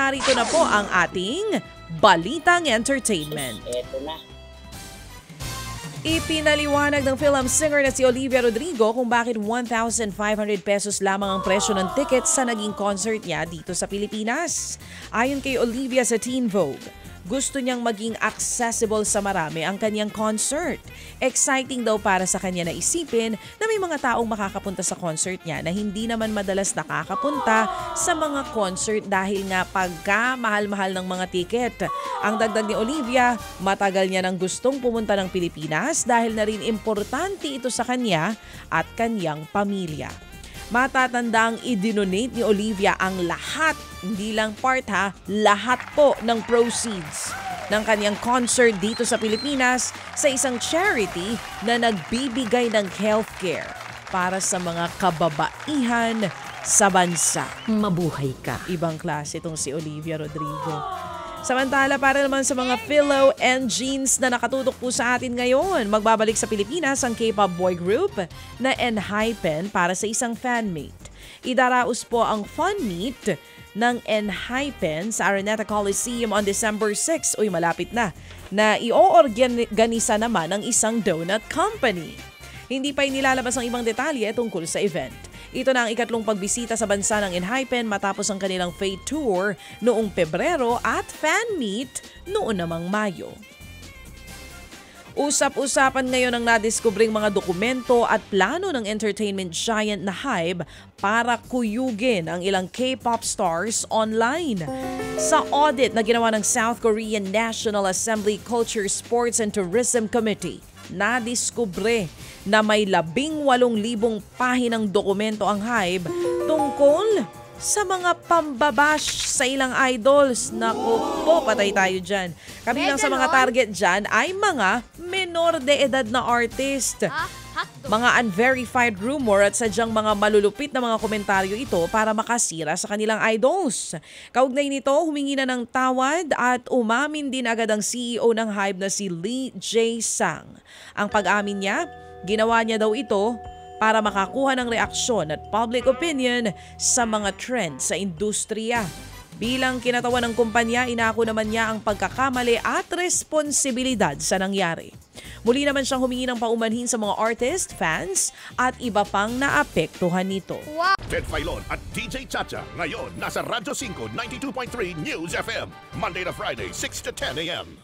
Narito na po ang ating Balitang Entertainment. Eto na. Ipinaliwanag ng film singer na si Olivia Rodrigo kung bakit 1,500 pesos lamang ang presyo ng ticket sa naging concert niya dito sa Pilipinas. Ayon kay Olivia sa Teen Vogue, gusto niyang maging accessible sa marami ang kanyang concert. Exciting daw para sa kanya na isipin na may mga taong makakapunta sa concert niya na hindi naman madalas nakakapunta sa mga concert dahil nga pagka mahal-mahal ng mga tiket. Ang dagdag ni Olivia, matagal niya nang gustong pumunta ng Pilipinas dahil na rin importante ito sa kanya at kanyang pamilya. Matatandang idinonate ni Olivia ang lahat, hindi lang part lahat po ng proceeds ng kanyang concert dito sa Pilipinas sa isang charity na nagbibigay ng healthcare para sa mga kababaihan sa bansa. Mabuhay ka. Ibang klase itong si Olivia Rodrigo. Samantala, para naman sa mga Philo and Jeans na nakatutok po sa atin ngayon, magbabalik sa Pilipinas ang K-pop boy group na ENHYPEN para sa isang fan meet. Idaraos po ang fun meet ng ENHYPEN sa Araneta Coliseum on December 6, malapit na i-organisa naman ang isang donut company. Hindi pa inilalabas ang ibang detalye tungkol sa event. Ito na ang ikatlong pagbisita sa bansa ng ENHYPEN matapos ang kanilang Fate Tour noong Pebrero at fan meet noon namang Mayo. Usap-usapan ngayon ang nadiskubring mga dokumento at plano ng entertainment giant na HYBE para kuyugin ang ilang K-pop stars online. Sa audit na ginawa ng South Korean National Assembly Culture, Sports and Tourism Committee, nadiskubre na may 18,000 pahinang dokumento ang HYBE tungkol sa mga pambabash sa ilang idols. Naku po, patay tayo dyan. Kabilang sa mga target dyan ay mga menor de edad na artist. Mga unverified rumor at sadyang mga malulupit na mga komentaryo ito para makasira sa kanilang idols. Kaugnay nito, humingi na ng tawad at umamin din agad ang CEO ng HYBE na si Lee Jae-sang. Ang pag-amin niya, ginawa niya daw ito para makakuha ng reaksyon at public opinion sa mga trend sa industriya. Bilang kinatawan ng kumpanya, inako naman niya ang pagkakamali at responsibilidad sa nangyari. Muli naman siyang humingi ng paumanhin sa mga artist, fans at iba pang naapektuhan nito. Ted Filon at DJ Chacha ngayon nasa Radyo 5 92.3 News FM Monday to Friday 6 to 10 a.m.